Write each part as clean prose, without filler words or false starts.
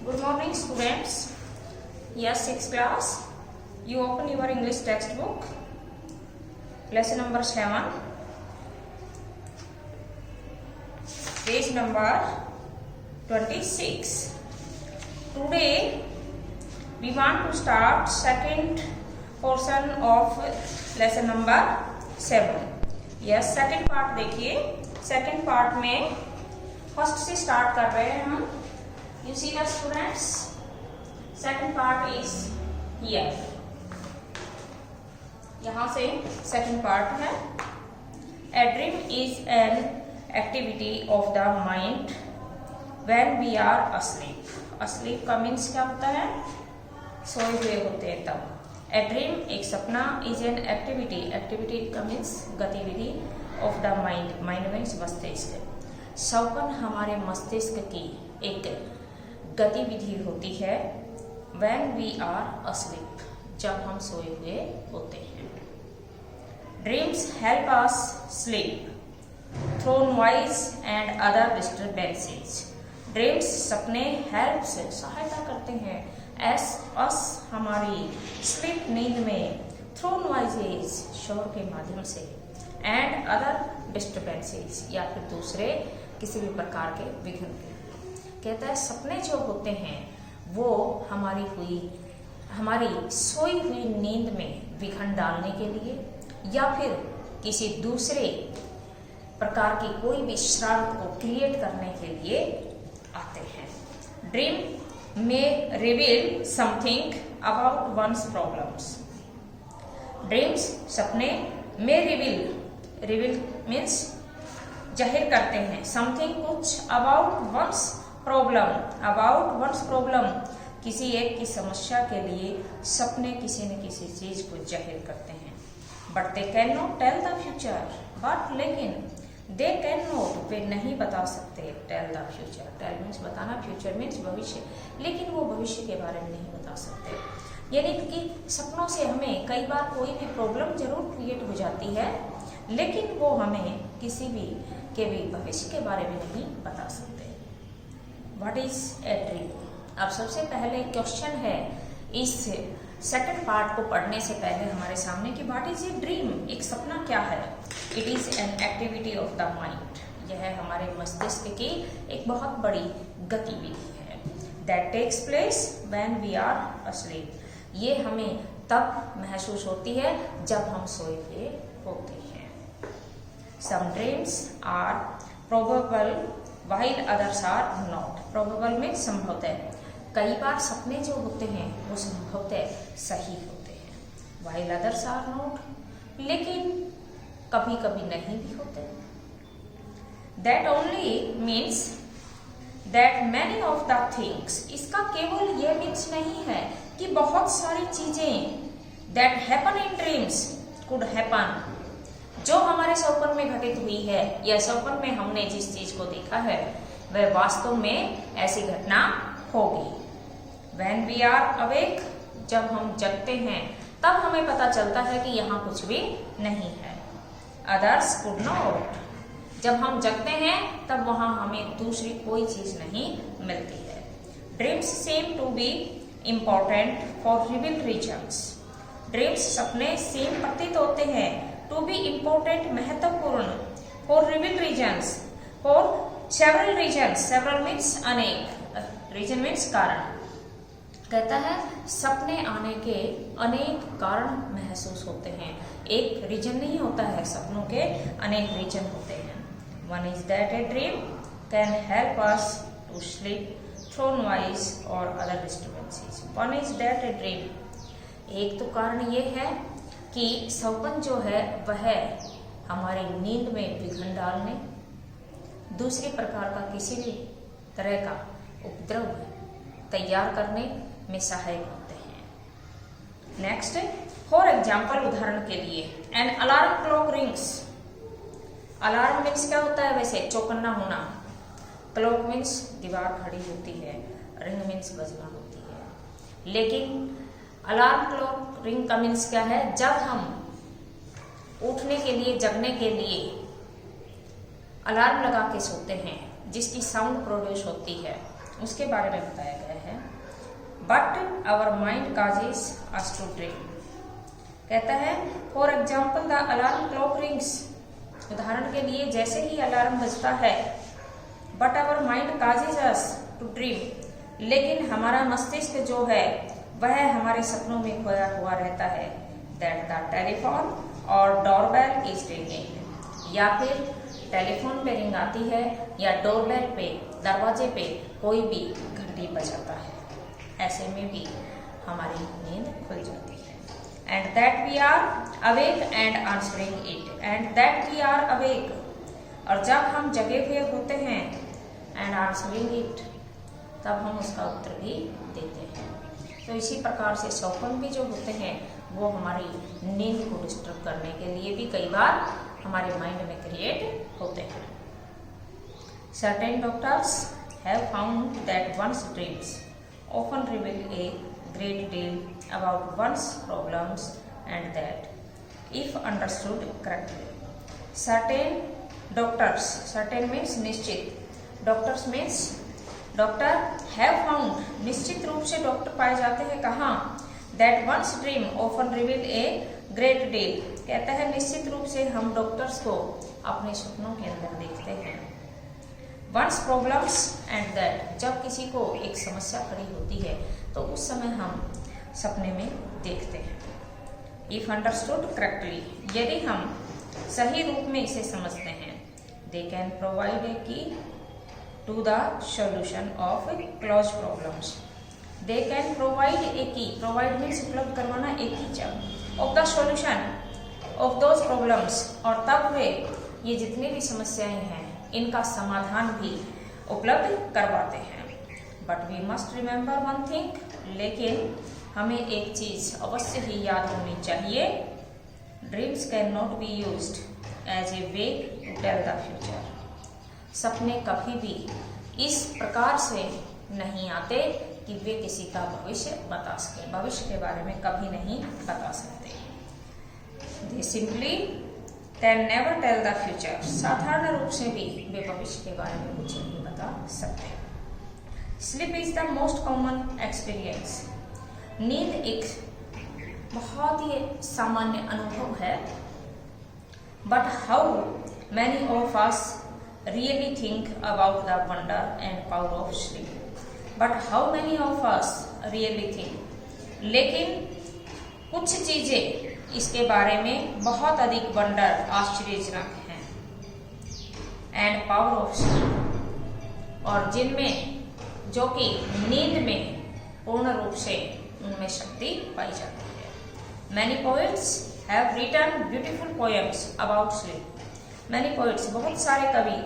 Good morning, students. Yes, 6th class. You open your English textbook. Lesson number 7. Page number 26. Today we want to start second portion of lesson number 7. Yes, second part देखिए. Second part में first से start कर रहे हैं हम. You see the students, second part is here. यहाँ से second part है. A dream is an activity of the mind when we are asleep. Asleep का means क्या होता है? सोए हुए होते हैं तब. A dream एक सपना is an activity. Activity का means गतिविधि of the mind. Mind means मस्तिष्क. सपन हमारे मस्तिष्क की एक गतिविधि होती है when we are asleep, जब हम सोए हुए होते हैं. Dreams help us sleep through noise and other disturbances. Dreams सपने help से सहायता करते हैं us हमारी sleep नींद में through noises शोर के माध्यम से and other disturbances या फिर दूसरे किसी भी प्रकार के विघ्न के. कहता है सपने जो होते हैं वो हमारी सोई हुई नींद में विघ्न डालने के लिए या फिर किसी दूसरे प्रकार की कोई भी शरारत को क्रिएट करने के लिए आते हैं. ड्रीम में reveal something about one's problems. Dreams सपने में रिवील मीन्स जाहिर करते हैं समथिंग कुछ अबाउट वंस प्रॉब्लम किसी एक की समस्या के लिए सपने किसी न किसी चीज को जाहिर करते हैं. But they can not tell the future. But लेकिन दे कैन नॉट वे नहीं बता सकते tell the future. Tell means बताना, फ्यूचर मीन्स भविष्य. लेकिन वो भविष्य के बारे में नहीं बता सकते. यानी कि सपनों से हमें कई बार कोई भी प्रॉब्लम जरूर क्रिएट हो जाती है लेकिन वो हमें किसी भी के भी भविष्य के बारे में नहीं बता सकते. What is a dream? अब सबसे पहले क्वेश्चन है इस सेकंड पार्ट को पढ़ने से पहले हमारे सामने कि व्हाट इज ए ड्रीम? एक सपना क्या है? It is an activity of the mind. यह हमारे मस्तिष्क की एक बहुत बड़ी गतिविधि है. That takes place when we are asleep. ये हमें तब महसूस होती है जब हम सोए हुए होते हैं. Some dreams are probable while others are not. Probable में संभवतः. कई बार सपने जो होते हैं वो संभवतः सही होते हैं. While others are not. लेकिन कभी कभी नहीं भी होते. That only means that many of the things. इसका केवल ये मीन्स नहीं है कि बहुत सारी चीजें that happen in dreams could happen. जो हमारे स्वप्न में घटित हुई है या स्वप्न में हमने जिस चीज को देखा है वह वास्तव में ऐसी घटना होगी. When we are awake, जब हम जगते हैं तब हमें पता चलता है कि यहाँ कुछ भी नहीं है. Others could not. जब हम जगते हैं तब वहां हमें दूसरी कोई चीज नहीं मिलती है. Dreams seem to be important for real reasons. Dreams सपने seem प्रतीत होते हैं to be important महत्वपूर्ण for real reasons, for several reasons. several means अनेक, reason means कारण. कहता है सपने आने के अनेक कारण महसूस होते हैं. एक रीजन नहीं होता है, सपनों के अनेक रीजन होते हैं. One is that a dream can help us to sleep through noise or other disturbances. One is that a dream. एक तो कारण ये है कि सपन जो है वह हमारी नींद में विघ्न डालने, दूसरे प्रकार का किसी भी तरह का उपद्रव तैयार करने में सहायक होते हैं. नेक्स्ट, फॉर एग्जाम्पल उदाहरण के लिए, an alarm clock rings. Alarm means क्या होता है? वैसे चौकन्ना होना. क्लॉक मीन्स दीवार खड़ी होती है. रिंग मीन्स बजना होती है. लेकिन अलार्म क्लॉक रिंग का मीन्स क्या है? जब हम उठने के लिए, जगने के लिए अलार्म लगा के सोते हैं जिसकी साउंड प्रोड्यूस होती है उसके बारे में बताया गया है। But our mind causes us to dream. कहता है for example the alarm clock rings. उदाहरण के लिए जैसे ही अलार्म बजता है, but our mind causes us to dream, लेकिन हमारा मस्तिष्क जो है वह हमारे सपनों में खोया हुआ रहता है। दैट द टेलीफोन और डोरबेल इज रिंगिंग। या फिर टेलीफोन पे रिंग आती है या डोरबेल पे, दरवाजे पे कोई भी घंटी बजाता है, ऐसे में भी हमारी नींद खुल जाती है। And that we are awake and answering it. And that we are awake, और जब हम जगे हुए होते हैं, एंड आंसरिंग इट, तब हम उसका उत्तर भी देते हैं। तो इसी प्रकार से स्वप्न भी जो होते हैं वो हमारी नींद को डिस्टर्ब करने के लिए भी कई बार हमारे माइंड में क्रिएट होते हैं। Certain doctors have found that one's dreams often reveal a great deal about one's problems, and that if understood correctly. Certain doctors, certain means निश्चित, doctors means doctor have found, निश्चित रूप से doctor पाए जाते हैं कहाँ, that one's dream often reveal a great deal. कहता है निश्चित रूप से हम डॉक्टर्स को अपने सपनों के अंदर देखते हैं। वंस प्रॉब्लम्स एंड दैट, जब किसी को एक समस्या खड़ी होती है तो उस समय हम सपने में देखते हैं। इफ अंडरस्टूड करेक्टली, यदि हम सही रूप में इसे समझते हैं, दे कैन प्रोवाइड ए की to the solution of closed problems. They can provide a key. Provide means उपलब्ध करवाना, एक ही जब of the solution of those problems, और तब वे ये जितनी भी समस्याएं हैं इनका समाधान भी उपलब्ध करवाते हैं। But we must remember one thing, लेकिन हमें एक चीज अवश्य ही याद होनी चाहिए, dreams cannot be used as a way to tell the future. सपने कभी भी इस प्रकार से नहीं आते कि वे किसी का भविष्य बता सके, भविष्य के बारे में कभी नहीं बता सकते। They simply can never tell the future. साधारण रूप से भी वे भविष्य के बारे में कुछ नहीं बता सकते। Sleep is the most common experience. नींद एक बहुत ही सामान्य अनुभव है। But how many of us really think about the wonder and power of sleep? But how many of us really think? लेकिन कुछ चीजें इसके बारे में बहुत अधिक वंडर, आश्चर्यजनक हैं, एंड पावर ऑफ स्लीप, और जिनमें जो कि नींद में पूर्ण रूप से उनमें शक्ति पाई जाती है। Many poets have written beautiful poems about sleep. Many poets, बहुत सारे कवि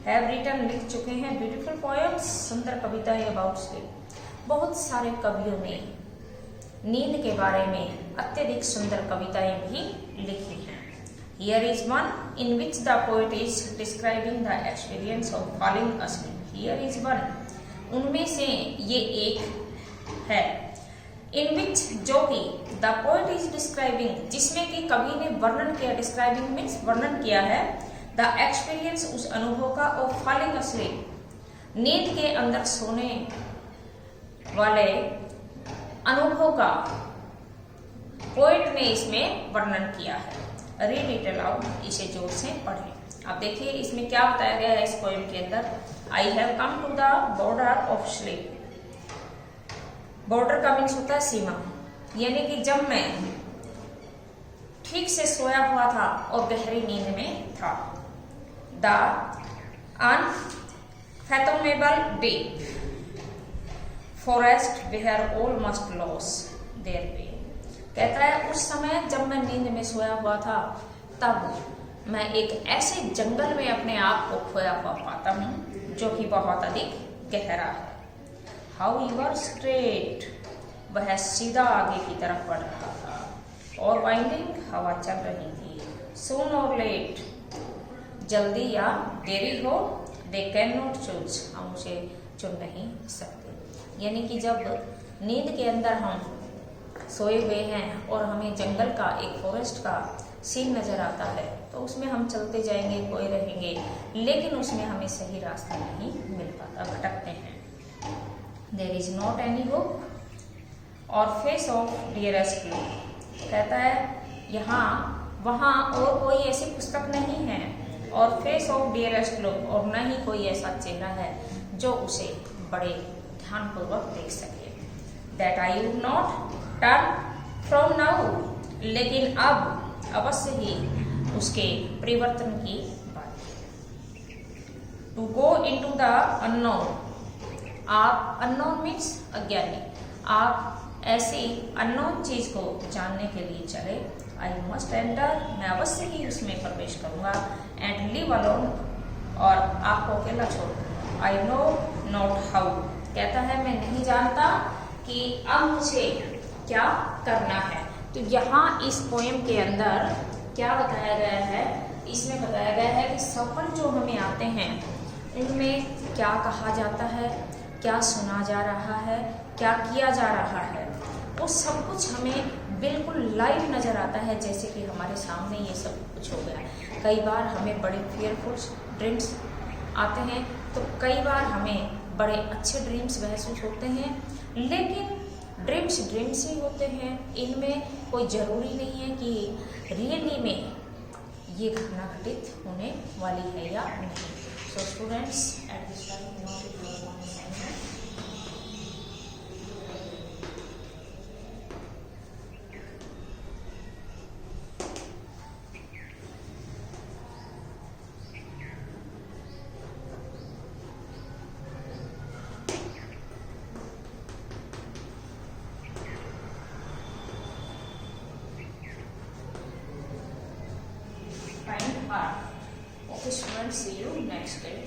have written, लिख चुके हैं, beautiful poems, सुंदर कविताएं about sleep। बहुत सारे कवियों ने नींद के बारे में अत्यधिक सुंदर कविताएं भी लिखी हैं। Here is one in which the poet is describing the experience of falling asleep. Here is one, उनमें से ये एक है, in which, जो कि the poet is describing, जिसमें कि कवि ने वर्णन किया, describing means वर्णन किया है, द एक्सपीरियंस, उस अनुभव का, ऑफ फॉलिंग अस्लीप, नींद के अंदर सोने वाले अनुभव का पोएट ने इसमें वर्णन किया है। रीड इट अलाउड, इसे जोर से पढ़ें। अब देखिए इसमें क्या बताया गया है इस पोएम के अंदर। I have come to the border of sleep. Border का मीन्स होता है सीमा, यानी कि जब मैं ठीक से सोया हुआ था और गहरी नींद में था। The unfathomable deep forest where all must lose their way. कहता है उस समय जब मैं नींद में सोया हुआ था तब मैं एक ऐसे जंगल में अपने आप को खोया हुआ पाता हूँ जो कि बहुत अधिक गहरा है। हाउ यू आर स्ट्रेट, वह सीधा आगे की तरफ बढ़ रहा था, और वाइंडिंग, हवा चल रही थी। सून और लेट, जल्दी या देरी हो, दे कैन नॉट चूज, हम उसे चुन नहीं सकते। यानी कि जब नींद के अंदर हम सोए हुए हैं और हमें जंगल का, एक फॉरेस्ट का सीन नजर आता है तो उसमें हम चलते जाएंगे, खोए रहेंगे, लेकिन उसमें हमें सही रास्ता नहीं मिल पाता, भटकते हैं। There is not any book or face of dearest love, कहता है यहाँ वहाँ और कोई ऐसी पुस्तक नहीं है और फेस ऑफ डियरेस्ट लव, और न ही कोई ऐसा चेहरा है जो उसे बड़े ध्यानपूर्वक देख सके। That I would not turn from now, लेकिन अब अवश्य ही उसके परिवर्तन की बात है। To go into the unknown, आप अननोन मीन्स अज्ञानी, आप ऐसी अननोन चीज को जानने के लिए चले। आई मस्ट एंटर, मैं अवश्य ही उसमें प्रवेश करूंगा। एंड लिव अलोन, और आपको अकेला छोड़ दूंगा। आई नो नॉट हाउ, कहता है मैं नहीं जानता कि अब मुझे क्या करना है। तो यहाँ इस पोएम के अंदर क्या बताया गया है, इसमें बताया गया है कि सपन जो हमें आते हैं उनमें क्या कहा जाता है, क्या सुना जा रहा है, क्या किया जा रहा है, वो सब कुछ हमें बिल्कुल लाइव नज़र आता है, जैसे कि हमारे सामने ये सब कुछ हो गया। कई बार हमें बड़े फेयरफुल ड्रीम्स आते हैं, तो कई बार हमें बड़े अच्छे ड्रीम्स महसूस होते हैं, लेकिन ड्रीम्स ही होते हैं, इनमें कोई ज़रूरी नहीं है कि रियली में ये घटना घटित होने वाली है या नहीं। So students, at this time fine art. Okay, students, see you next day.